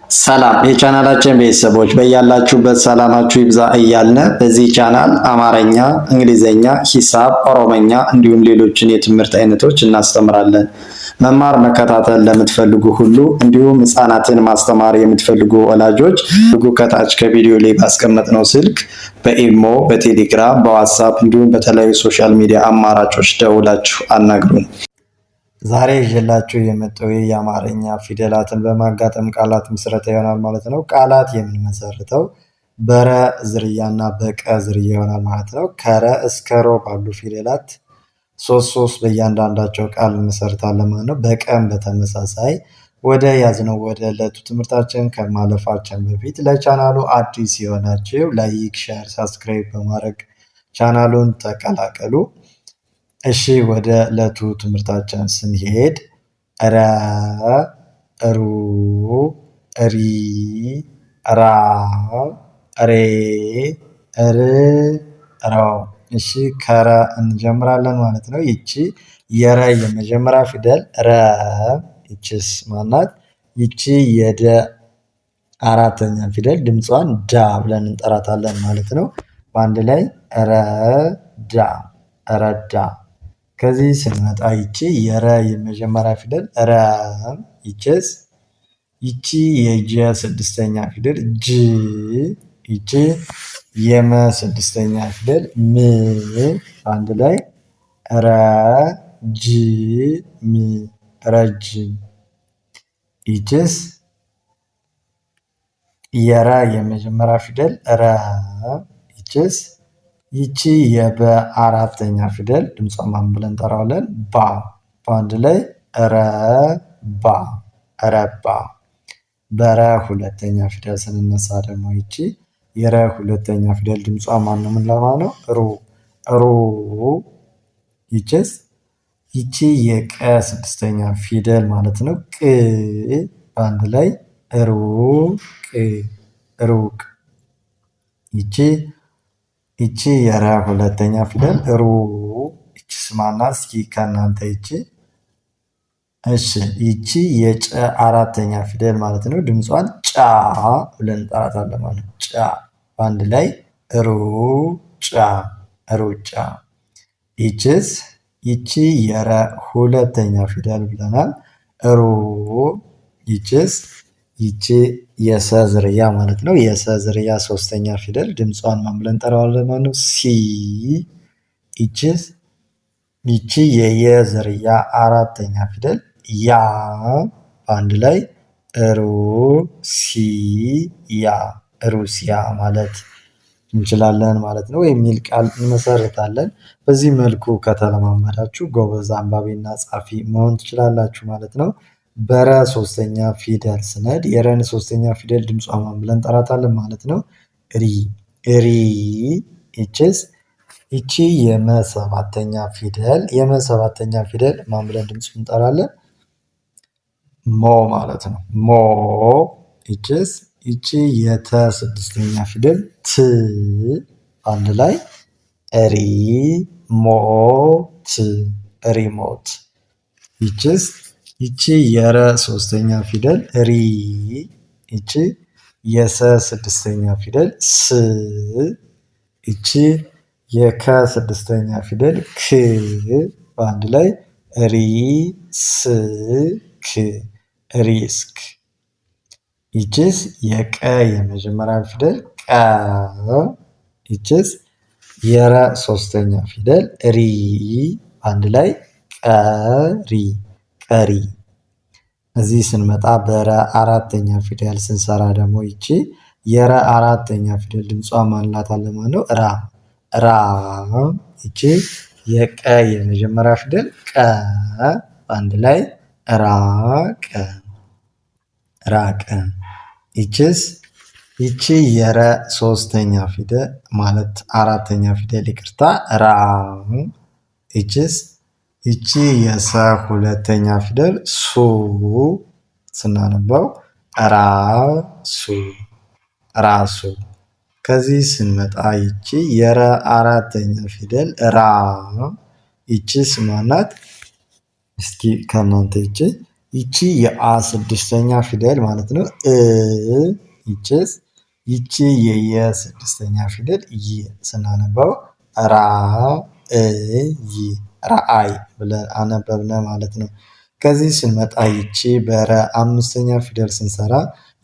ሰላም የቻናላችን ቤተሰቦች በያላችሁበት ሰላማችሁ ይብዛ እያልን በዚህ ቻናል አማርኛ፣ እንግሊዝኛ፣ ሂሳብ፣ ኦሮመኛ እንዲሁም ሌሎችን የትምህርት አይነቶች እናስተምራለን። መማር መከታተል ለምትፈልጉ ሁሉ እንዲሁም ህፃናትን ማስተማር የምትፈልጉ ወላጆች ከታች ከቪዲዮ ላይ ባስቀመጥነው ስልክ በኢሞ፣ በቴሌግራም፣ በዋትሳፕ እንዲሁም በተለያዩ ሶሻል ሚዲያ አማራጮች ደውላችሁ አናግሩን። ዛሬ ይዤላችሁ የመጣው የአማርኛ ፊደላትን በማጋጠም ቃላት ምስረታ ይሆናል ማለት ነው። ቃላት የምንመሰርተው በረ ዝርያና በቀ ዝርያ ይሆናል ማለት ነው። ከረ እስከ ሮ ባሉ ፊደላት ሶስት በእያንዳንዳቸው ቃል እንመሰርታለን ማለት ነው። በቀም በተመሳሳይ ወደ ያዝነው ወደ ዕለቱ ትምህርታችን ከማለፋችን በፊት ለቻናሉ አዲስ የሆናችሁ ላይክ፣ ሼር፣ ሳብስክራይብ በማድረግ ቻናሉን ተቀላቀሉ። እሺ ወደ ዕለቱ ትምህርታችን ስንሄድ ረ፣ ሩ፣ ሪ፣ ራ፣ ሬ፣ ር፣ ሮ። እሺ ከረ እንጀምራለን ማለት ነው። ይቺ የረ የመጀመሪያ ፊደል ረ፣ ይቺስ ማናት? ይቺ የደ አራተኛ ፊደል ድምጿን ዳ ብለን እንጠራታለን ማለት ነው። በአንድ ላይ ረዳ፣ ረዳ። ከዚህ ስንመጣ ይቺ የረ የመጀመሪያ ፊደል ረ፣ ይቺስ ይቺ የጀ ስድስተኛ ፊደል ጅ፣ ይቺ የመ ስድስተኛ ፊደል ም፣ አንድ ላይ ረጅም፣ ረጅም። ይቺስ የረ የመጀመሪያ ፊደል ረ፣ ይቺስ ይቺ የበ አራተኛ ፊደል ድምጿን ማን ብለን እንጠራዋለን? ባ። በአንድ ላይ ረባ፣ ረባ። በረ ሁለተኛ ፊደል ስንነሳ ደግሞ ይቺ የረ ሁለተኛ ፊደል ድምጿ ማን ነው የምንለማ ነው? ሩ፣ ሩ። ይቺስ ይቺ የቀ ስድስተኛ ፊደል ማለት ነው። ቅ። በአንድ ላይ ሩቅ፣ ሩቅ። ይቺ የረ ሁለተኛ ፊደል ሩ፣ ይቺ ስማና እስኪ ከእናንተ ይቺ። እሺ ይቺ የጨ አራተኛ ፊደል ማለት ነው። ድምጿን ጫ ብለን እንጠራታለን ማለት ነው። ጫ። በአንድ ላይ ሩጫ፣ ሩጫ። ይቺስ ይቺ የረ ሁለተኛ ፊደል ብለናል። ሩ። ይቺስ ይቺ የሰ ዝርያ ማለት ነው። የሰ ዝርያ ሶስተኛ ፊደል ድምጿን ማን ብለን እንጠራዋለን ማለት ነው? ሲ። ይቺስ ይቺ የየ ዝርያ አራተኛ ፊደል ያ፣ በአንድ ላይ ሩሲያ፣ ሩሲያ ማለት እንችላለን ማለት ነው። የሚል ቃል እንመሰርታለን። በዚህ መልኩ ከተለማመዳችሁ ጎበዝ አንባቢና ጻፊ መሆን ትችላላችሁ ማለት ነው። በረ ሶስተኛ ፊደል ስነድ የረን ሶስተኛ ፊደል ድምጿ ማን ብለን እንጠራታለን ማለት ነው? ሪ፣ ሪ። ይቺስ ይቺ የመ ሰባተኛ ፊደል የመ ሰባተኛ ፊደል ማን ብለን ድምፁ እንጠራለን? ሞ ማለት ነው። ሞ። ይቺስ ይቺ የተ ስድስተኛ ፊደል ት፣ አንድ ላይ ሪ ሞት፣ ሪሞት። ይቺስ ይቺ የረ ሶስተኛ ፊደል ሪ፣ ይቺ የሰ ስድስተኛ ፊደል ስ፣ ይቺ የከ ስድስተኛ ፊደል ክ፣ በአንድ ላይ ሪስክ፣ ሪስክ። ይቺስ የቀ የመጀመሪያ ፊደል ቀ፣ ይቺስ የረ ሶስተኛ ፊደል ሪ፣ አንድ ላይ ቀሪ፣ ቀሪ። እዚህ ስንመጣ በረ አራተኛ ፊደል ስንሰራ ደግሞ ይቺ የረ አራተኛ ፊደል ድምጿ ማንላታለን ማለት ነው? ራ፣ ራ። ይቺ የቀ የመጀመሪያ ፊደል ቀ፣ አንድ ላይ ራቀ፣ ራቀ። ይቺስ ይቺ የረ ሶስተኛ ፊደል ማለት አራተኛ ፊደል ይቅርታ፣ ራ። ይቺስ ይቺ የሰ ሁለተኛ ፊደል ሱ፣ ስናነበው ራሱ፣ ራሱ። ከዚህ ስንመጣ ይቺ የረ አራተኛ ፊደል ራ፣ ይቺ ስማናት? እስኪ ከእናንተ ይቺ ይቺ የአ ስድስተኛ ፊደል ማለት ነው። ይችስ ይቺ የየ ስድስተኛ ፊደል ይ ስናነበው ራ ይ ራአይ ብለን አነበብነ ማለት ነው። ከዚህ ስንመጣ ይቺ በረ አምስተኛ ፊደል ስንሰራ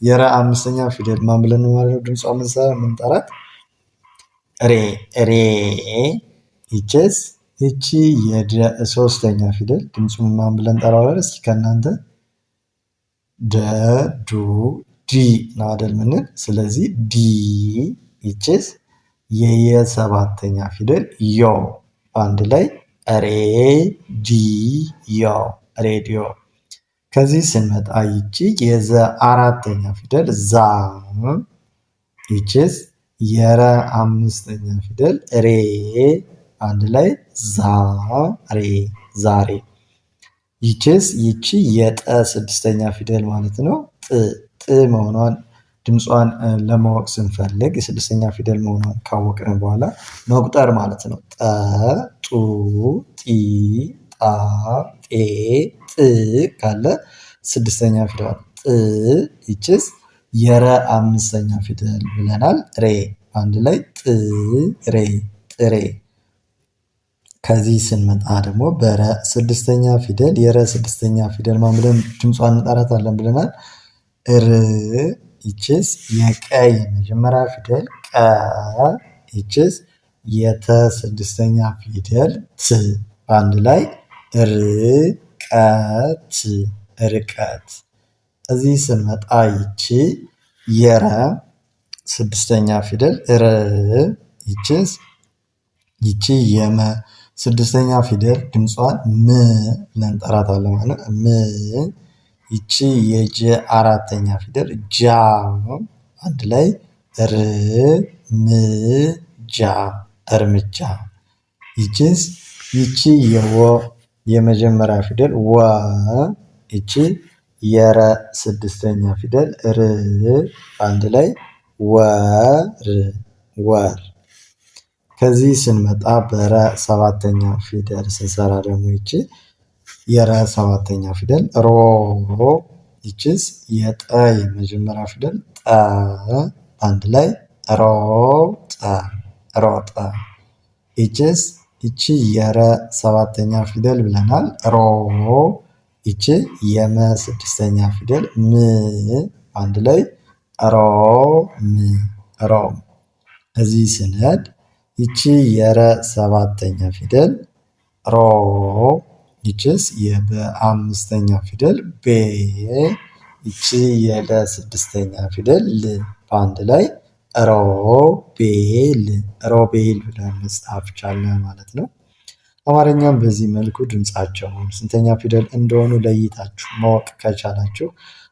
የረ አምስተኛ ፊደል ማን ብለን ማለት ነው ድምጿ ምንጠራት ሬ ሬ። ይችስ ይቺ የደ ሶስተኛ ፊደል ድምፁን ማን ብለን እንጠራዋለን? እስኪ ከእናንተ ደ ዱ ዲ ነው አይደል ምንል። ስለዚህ ዲ። ይችስ የየ ሰባተኛ ፊደል ዮ አንድ ላይ ሬ ዲ ዮ ሬዲዮ። ከዚህ ስንመጣ ይቺ የዘ አራተኛ ፊደል ዛ። ይችስ የረ አምስተኛ ፊደል ሬ አንድ ላይ ዛ ሬ ዛሬ። ይችስ ይቺ የጠ ስድስተኛ ፊደል ማለት ነው። ጥ መሆኗን ድምጿን ለማወቅ ስንፈልግ የስድስተኛ ፊደል መሆኗን ካወቅን በኋላ መቁጠር ማለት ነው። ጠ ጡ ጢ ጣ ጤ ጥ ካለ ስድስተኛ ፊደል ጥ። ይችስ የረ አምስተኛ ፊደል ብለናል ሬ አንድ ላይ ጥ ሬ ጥሬ። ከዚህ ስንመጣ ደግሞ በረ ስድስተኛ ፊደል የረ ስድስተኛ ፊደል ማን ብለን ድምጿን እንጠራታለን ብለናል ር። ይችስ የቀ የመጀመሪያ ፊደል ቀ። ይችስ የተ ስድስተኛ ፊደል ት በአንድ ላይ ርቀት ርቀት። እዚህ ስንመጣ ይቺ የረ ስድስተኛ ፊደል ር። ይችስ ይቺ የመ ስድስተኛ ፊደል ድምጿን ም ብለን እንጠራታለን ማለት ነው ም። ይቺ የጀ አራተኛ ፊደል ጃ አንድ ላይ ር ም ጃ እርምጃ። ይችስ ይቺ የወ የመጀመሪያ ፊደል ወ። ይቺ የረ ስድስተኛ ፊደል ር አንድ ላይ ወር ወር። ከዚህ ስንመጣ በረ ሰባተኛ ፊደል ስንሰራ ደግሞ ይቺ የረ ሰባተኛ ፊደል ሮ። ይችስ የጠ የመጀመሪያ ፊደል ጠ አንድ ላይ ሮጠ ሮጠ። ይችስ ይቺ የረ ሰባተኛ ፊደል ብለናል ሮ። ይቺ የመ ስድስተኛ ፊደል ም አንድ ላይ ሮም ሮም። እዚህ ስንሄድ ይቺ የረ ሰባተኛ ፊደል ሮ። ይችስ የበ አምስተኛ ፊደል ቤ። ይቺ የለ ስድስተኛ ፊደል ል በአንድ ላይ ሮቤል ሮቤል ብለን መጻፍ ቻልን ማለት ነው። አማርኛም በዚህ መልኩ ድምፃቸውን ስንተኛ ፊደል እንደሆኑ ለይታችሁ ማወቅ ከቻላችሁ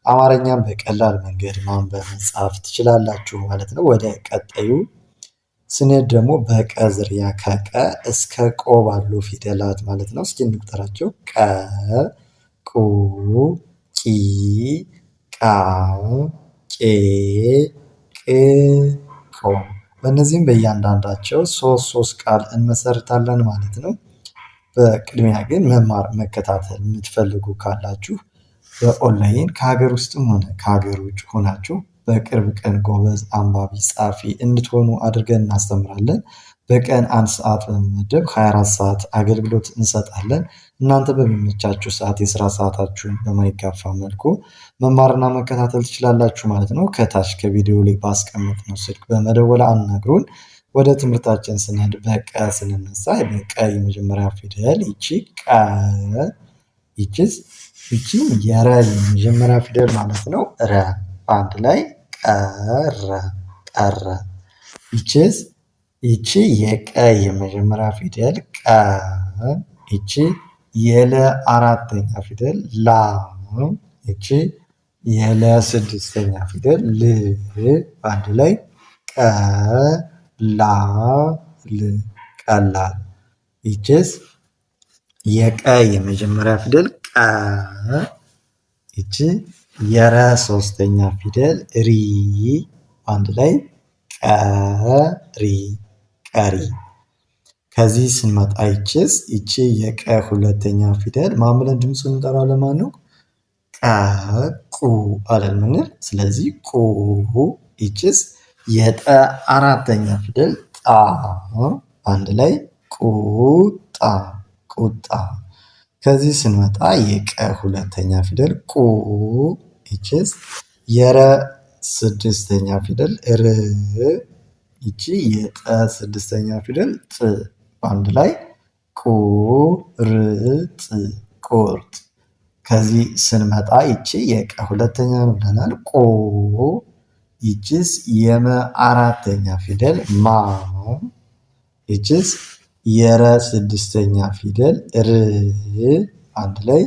አማርኛም በቀላል መንገድ ማንበብ መጻፍ ትችላላችሁ ማለት ነው። ወደ ቀጣዩ ስንሄድ ደግሞ በቀ ዝርያ ከቀ እስከ ቆ ባሉ ፊደላት ማለት ነው። እስኪ እንቁጠራቸው። ቀ ቁ ቂ ቃ ቄ ቅ ቆ። በእነዚህም በእያንዳንዳቸው ሶስት ቃል እንመሰርታለን ማለት ነው። በቅድሚያ ግን መማር መከታተል የምትፈልጉ ካላችሁ በኦንላይን ከሀገር ውስጥም ሆነ ከሀገር ውጭ ሆናችሁ በቅርብ ቀን ጎበዝ አንባቢ ጻፊ እንድትሆኑ አድርገን እናስተምራለን። በቀን 1 ሰዓት በመመደብ 24 ሰዓት አገልግሎት እንሰጣለን። እናንተ በሚመቻችሁ ሰዓት የስራ ሰዓታችሁን በማይጋፋ መልኩ መማርና መከታተል ትችላላችሁ ማለት ነው። ከታች ከቪዲዮ ላይ ባስቀመጥነው ስልክ በመደወል አናግሩን። ወደ ትምህርታችን ስንሄድ በቀ ስንነሳ በቀ የመጀመሪያ ፊደል ይቺ ቀ። ይቺስ ይቺ የረ የመጀመሪያ ፊደል ማለት ነው ረ በአንድ ላይ ቀረ ቀረ። ይቺስ ይቺ የቀ የመጀመሪያ ፊደል ቀ። ይቺ የለ አራተኛ ፊደል ላ። ይቺ የለ ስድስተኛ ፊደል ል በአንድ ላይ ቀላል ቀላል። ይቺስ የቀ የመጀመሪያ ፊደል ቀ። ይቺ የረ ሶስተኛ ፊደል ሪ አንድ ላይ ቀሪ ቀሪ። ከዚህ ስንመጣ ይቺስ ይቺ የቀ ሁለተኛ ፊደል ማን ብለን ድምፁን እንጠራዋለን ማለት ነው ቁ አለን ምንል። ስለዚህ ቁ ይችስ የጠ አራተኛ ፊደል ጣ አንድ ላይ ቁጣ ቁጣ። ከዚህ ስንመጣ የቀ ሁለተኛ ፊደል ቁ ይችስ የረ ስድስተኛ ፊደል ር ይቺ የጠ ስድስተኛ ፊደል ጥ በአንድ ላይ ቁርጥ ቁርጥ። ከዚህ ስንመጣ ይቺ የቀ ሁለተኛ ነው ብለናል። ቆ ይችስ የመ አራተኛ ፊደል ማ ይችስ የረ ስድስተኛ ፊደል ር አንድ ላይ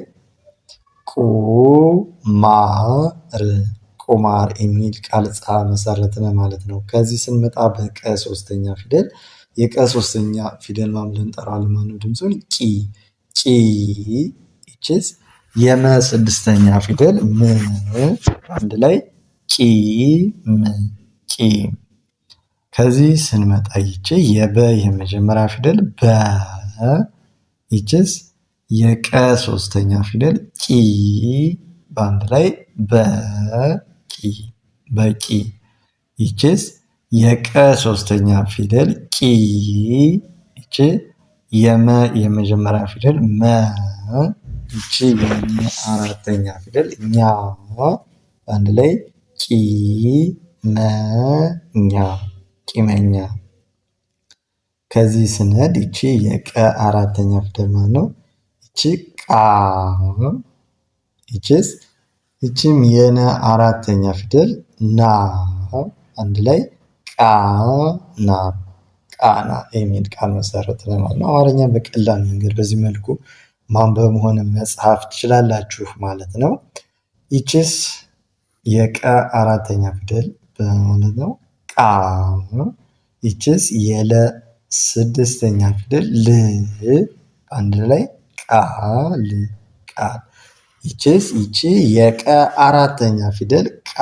ቁማር ቁማር የሚል ቃል መሰረትን ማለት ነው። ከዚህ ስንመጣ በቀ ሶስተኛ ፊደል የቀ ሶስተኛ ፊደል ማን ብለን እንጠራዋለን ማለት ነው? ድምፁን ቂ ቂ ይችስ የመ ስድስተኛ ፊደል ም አንድ ላይ ቂም ቂም። ከዚህ ስንመጣ ይቺ የበ የመጀመሪያ ፊደል በ ይችስ የቀ ሶስተኛ ፊደል ቂ በአንድ ላይ በቂ በቂ። ይችስ የቀ ሶስተኛ ፊደል ቂ ይቺ የመ የመጀመሪያ ፊደል መ ይቺ የመ አራተኛ ፊደል ኛ በአንድ ላይ ቂመኛ ቂመኛ። ከዚህ ስንሄድ ይቺ የቀ አራተኛ ፊደል ማለት ነው። ይቺ ቃ ይችስ ይቺም የነ አራተኛ ፊደል ና አንድ ላይ ቃና ቃና የሚል ቃል መሰረት ለማለት ነው። አማርኛ በቀላል መንገድ በዚህ መልኩ ማንበብ ሆነ መጻፍ ትችላላችሁ ማለት ነው። ይችስ የቀ አራተኛ ፊደል በማለት ነው ቃ ይችስ የለ ስድስተኛ ፊደል ል አንድ ላይ ቃል ቃል። ይችስ ይቺ የቀ አራተኛ ፊደል ቃ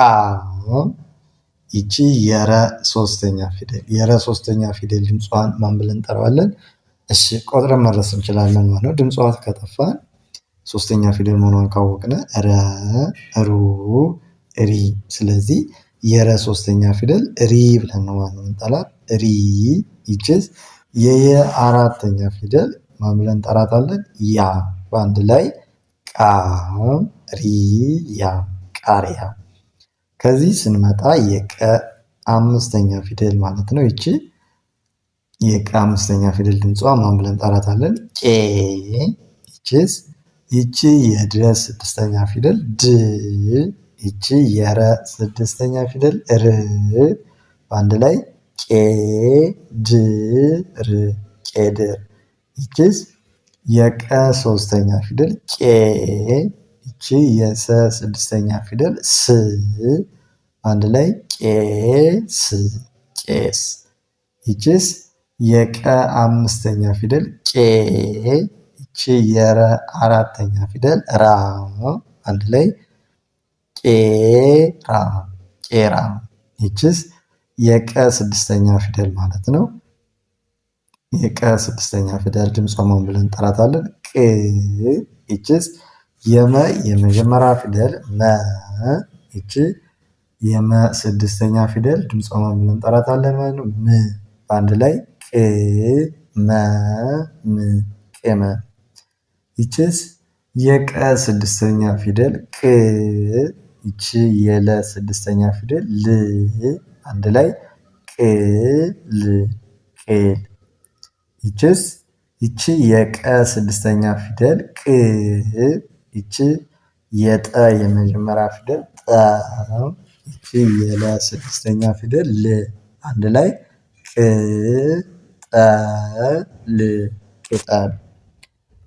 ይቺ የረ ሶስተኛ ፊደል የረ ሶስተኛ ፊደል ድምጿን ማን ብለን እንጠራዋለን? እሺ ቆጥረን መድረስ እንችላለን ማለት ነው። ድምጿ ከጠፋን ሶስተኛ ፊደል መሆኗን ካወቅነ ረ ሩ ሪ። ስለዚህ የረ ሶስተኛ ፊደል ሪ ብለን ነው ማለት ነው እንጠላት ሪ። ይችስ የየ አራተኛ ፊደል ማን ብለን እንጠራታለን? ያ በአንድ ላይ ቃሪያ ቃሪያ። ከዚህ ስንመጣ የቀ አምስተኛ ፊደል ማለት ነው። ይቺ የቀ አምስተኛ ፊደል ድምጿ ማን ብለን እንጠራታለን? ቄ ይችስ ይቺ የደ ስድስተኛ ፊደል ድ ይቺ የረ ስድስተኛ ፊደል ር በአንድ ላይ ቄድር ቄድር። ይችስ የቀ ሶስተኛ ፊደል ቄ ይቺ የሰ ስድስተኛ ፊደል ስ አንድ ላይ ቄስ ቄስ። ይችስ የቀ አምስተኛ ፊደል ቄ ይቺ የረ አራተኛ ፊደል ራ አንድ ላይ ቄራ ቄራ። ይችስ የቀ ስድስተኛ ፊደል ማለት ነው። የቀ ስድስተኛ ፊደል ድምጿ ማን ብለን እንጠራታለን? ቅ ይችስ የመ የመጀመሪያ ፊደል መ ይቺ የመ ስድስተኛ ፊደል ድምጿ ማን ብለን እንጠራታለን ማለት ነው? ም በአንድ ላይ ቅ መ ም ቅመ። ይችስ የቀ ስድስተኛ ፊደል ቅ ይቺ የለ ስድስተኛ ፊደል ል አንድ ላይ ቅል ቅል። ይችስ ይቺ የቀ ስድስተኛ ፊደል ቅ ይቺ የጠ የመጀመሪያ ፊደል ጠ ይቺ የለ ስድስተኛ ፊደል ል አንድ ላይ ቅጠል ቅጠል።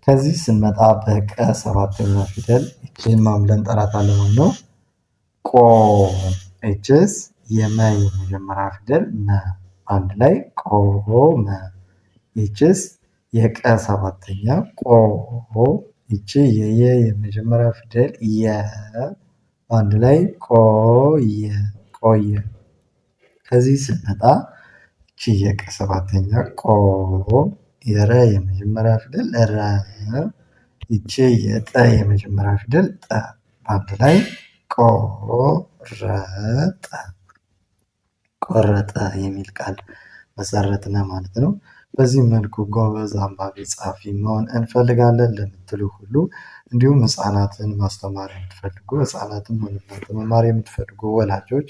ከዚህ ስንመጣ በቀ ሰባተኛ ፊደል ይቺን ማን ብለን እንጠራታለን ማለት ነው? ቆ ይችስ የመ የመጀመሪያ ፊደል መ አንድ ላይ ቆመ። ይችስ የቀ ሰባተኛ ቆ ይቺ የየ የመጀመሪያ ፊደል የ አንድ ላይ ቆየ ቆየ። ከዚህ ስንመጣ ይቺ የቀ ሰባተኛ ቆ የረ የመጀመሪያ ፊደል ረ ይቺ የጠ የመጀመሪያ ፊደል ጠ በአንድ ላይ ቆረጠ የሚል ቃል መሰረትነ ማለት ነው። በዚህ መልኩ ጎበዝ አንባቢ ጸሐፊ መሆን እንፈልጋለን ለምትሉ ሁሉ እንዲሁም ህፃናትን ማስተማር የምትፈልጉ ህፃናትን መማር የምትፈልጉ ወላጆች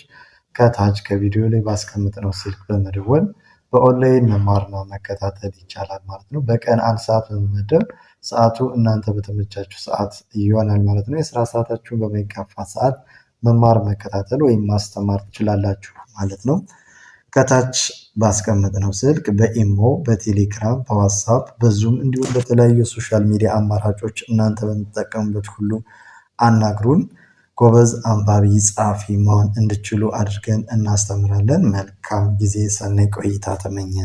ከታች ከቪዲዮ ላይ ባስቀምጥነው ስልክ በመደወል በኦንላይን መማርና መከታተል ይቻላል ማለት ነው። በቀን 1 ሰዓት በመመደብ ሰዓቱ እናንተ በተመቻችሁ ሰዓት ይሆናል ማለት ነው። የስራ ሰዓታችሁን በማይጋፋ ሰዓት መማር መከታተል ወይም ማስተማር ትችላላችሁ ማለት ነው። ከታች ባስቀመጥነው ስልክ በኢሞ፣ በቴሌግራም፣ በዋትስአፕ፣ በዙም እንዲሁም በተለያዩ ሶሻል ሚዲያ አማራጮች እናንተ በምትጠቀሙበት ሁሉ አናግሩን። ጎበዝ አንባቢ ጸሐፊ መሆን እንድችሉ አድርገን እናስተምራለን። መልካም ጊዜ፣ ሰናይ ቆይታ ተመኘን።